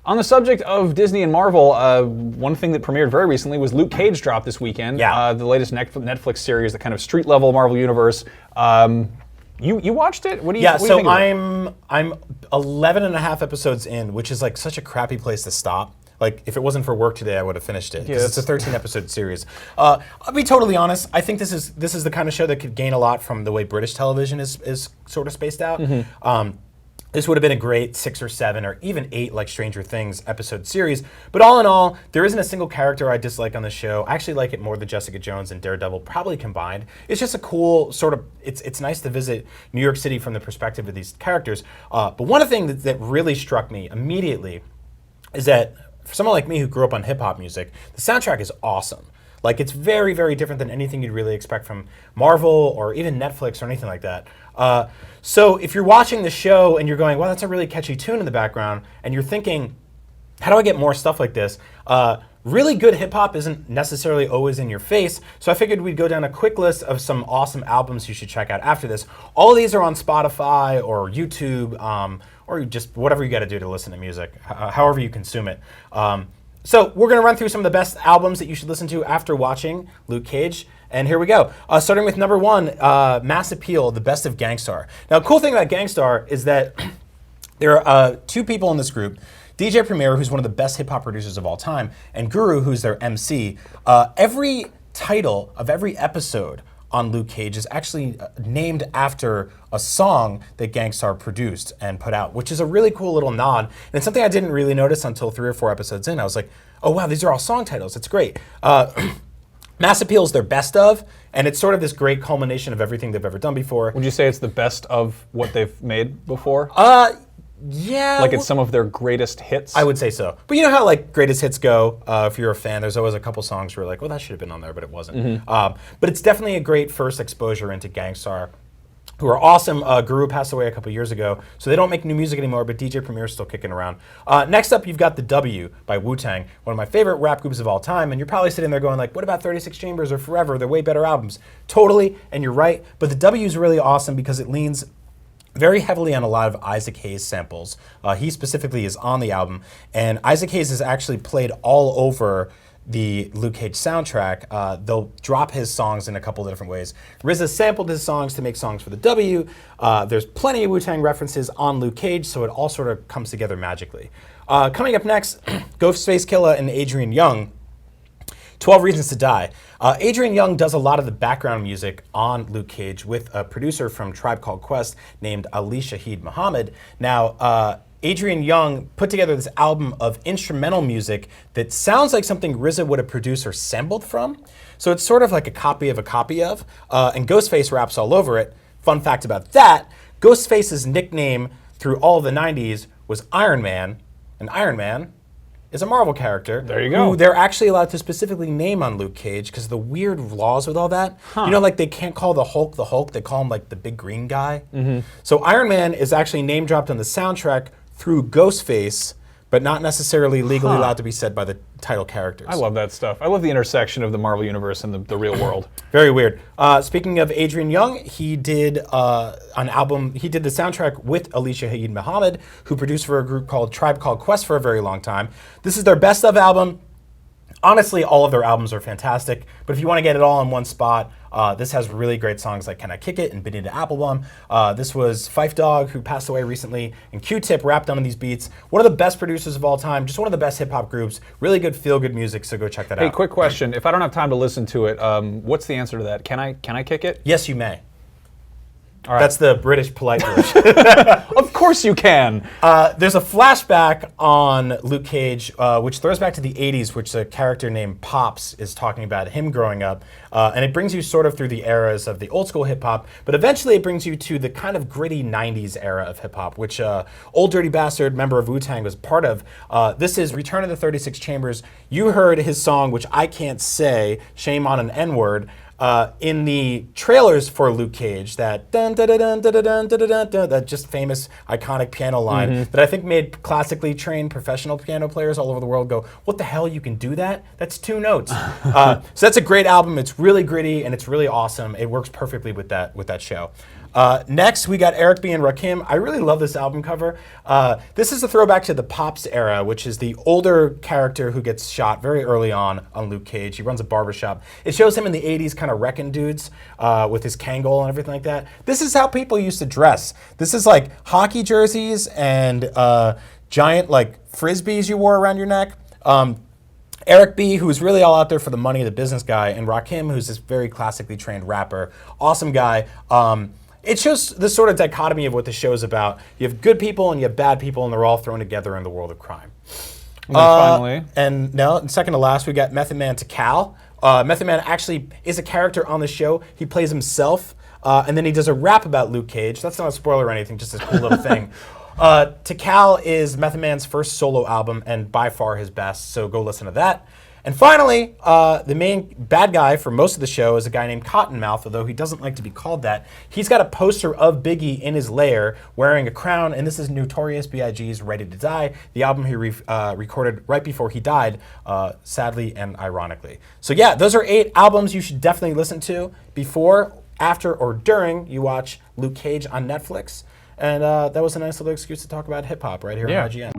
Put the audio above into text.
On the subject of Disney and Marvel, one thing that premiered very recently was Luke Cage dropped this weekend. Yeah. The latest Netflix series, the kind of street-level Marvel universe. You watched it? What do you think of it? I'm 11 and a half episodes in, which is like such a crappy place to stop. Like, if it wasn't for work today, I would have finished it, because it's a 13-episode series. I'll be totally honest, I think this is the kind of show that could gain a lot from the way British television is sort of spaced out. This would have been a great 6 or 7 or even 8, like Stranger Things episode series. But all in all, there isn't a single character I dislike on the show. I actually like it more than Jessica Jones and Daredevil, probably combined. It's just a cool sort of, it's nice to visit New York City from the perspective of these characters. But one thing that really struck me immediately is that for someone like me who grew up on hip hop music, the soundtrack is awesome. Like, it's very, very different than anything you'd really expect from Marvel or even Netflix or anything like that. So if you're watching the show and you're going, well, that's a really catchy tune in the background, and you're thinking, how do I get more stuff like this? Really good hip hop isn't necessarily always in your face, so I figured we'd go down a quick list of some awesome albums you should check out after this. All of these are on Spotify or YouTube, or just whatever you got to do to listen to music, however you consume it. So we're going to run through some of the best albums that you should listen to after watching Luke Cage. And here we go. Starting with number 1, Mass Appeal, The Best of Gangstar. Now, the cool thing about Gangstar is that there are 2 people in this group. DJ Premier, who's one of the best hip-hop producers of all time, and Guru, who's their MC. Every title of every episode on Luke Cage is actually named after a song that Gangstar produced and put out, which is a really cool little nod. And it's something I didn't really notice until 3 or 4 episodes in. I was like, oh wow, these are all song titles. It's great. Mass Appeal is their best of, and it's sort of this great culmination of everything they've ever done before. Would you say it's the best of what they've made before? Yeah. Like it's some of their greatest hits? I would say so. But you know how like greatest hits go, if you're a fan, there's always a couple songs where you're like, well, that should have been on there, but it wasn't. But it's definitely a great first exposure into Gangstar, who are awesome. Guru passed away a couple years ago, so they don't make new music anymore, but DJ Premier's still kicking around. Next up, you've got The W by Wu-Tang, one of my favorite rap groups of all time, and you're probably sitting there going like, what about 36 Chambers or Forever? They're way better albums. Totally, and you're right, but The W is really awesome because it leans very heavily on a lot of Isaac Hayes samples. He specifically is on the album, and Isaac Hayes is actually played all over the Luke Cage soundtrack. They'll drop his songs in a couple of different ways. RZA sampled his songs to make songs for The W. There's plenty of Wu-Tang references on Luke Cage, so it all sort of comes together magically. Coming up next, Ghostface Killah and Adrian Young, 12 Reasons to Die. Adrian Young does a lot of the background music on Luke Cage with a producer from Tribe Called Quest named Ali Shaheed Muhammad. Now, Adrian Young put together this album of instrumental music that sounds like something RZA would have produced or sampled from. So it's sort of like a copy of, and Ghostface raps all over it. Fun fact about that, Ghostface's nickname through all of the 90s was Iron Man, and Iron Man is a Marvel character. There you go. Who they're actually allowed to specifically name on Luke Cage because of the weird laws with all that. You know, like they can't call the Hulk, they call him like the big green guy. So Iron Man is actually name dropped on the soundtrack through Ghostface, but not necessarily legally allowed to be said by the title characters. I love that stuff. I love the intersection of the Marvel Universe and the real world. Very weird. Speaking of Adrian Young, he did an album, he did the soundtrack with Ali Shaheed Muhammad, who produced for a group called Tribe Called Quest for a very long time. This is their best of album. Honestly, all of their albums are fantastic, but if you want to get it all in one spot, this has really great songs like Can I Kick It and Benita Applebum. This was Phife Dawg, who passed away recently, and Q-Tip rapped on these beats. One of the best producers of all time, just one of the best hip-hop groups. Really good feel-good music, so go check that out. Hey, quick question. If I don't have time to listen to it, what's the answer to that? Can I kick it? Yes, you may. All right. That's the British polite version. Of course you can. There's a flashback on Luke Cage, which throws back to the 80s, which a character named Pops is talking about him growing up. And it brings you sort of through the eras of the old school hip hop, but eventually it brings you to the kind of gritty 90s era of hip hop, which Old Dirty Bastard, member of Wu-Tang, was part of. This is Return of the 36 Chambers. You heard his song, which I can't say, shame on an N-word, in the trailers for Luke Cage, that dun dun dun dun dun dun dun dun dun, that just famous iconic piano line that I think made classically trained professional piano players all over the world go, what the hell, you can do that? That's 2 notes. So that's a great album. It's really gritty and it's really awesome. It works perfectly with that show. Next, we got Eric B. and Rakim. I really love this album cover. This is a throwback to the Pops era, which is the older character who gets shot very early on Luke Cage. He runs a barbershop. It shows him in the 80s kind of wrecking dudes with his Kangol and everything like that. This is how people used to dress. This is like hockey jerseys and giant like frisbees you wore around your neck. Eric B., who's really all out there for the money, the business guy, and Rakim, who's this very classically trained rapper. Awesome guy. It shows the sort of dichotomy of what the show's about. You have good people and you have bad people, and they're all thrown together in the world of crime. And finally. And second to last, we got Method Man to Cal. Method Man actually is a character on the show. He plays himself, and then he does a rap about Luke Cage. That's not a spoiler or anything, just this cool little thing. Tikal is Method Man's first solo album and by far his best, so go listen to that. And finally, the main bad guy for most of the show is a guy named Cottonmouth, although he doesn't like to be called that. He's got a poster of Biggie in his lair wearing a crown, and this is Notorious B.I.G.'s Ready to Die, the album he recorded right before he died, sadly and ironically. So yeah, those are 8 albums you should definitely listen to before, after, or during you watch Luke Cage on Netflix. And that was a nice little excuse to talk about hip-hop right here on IGN.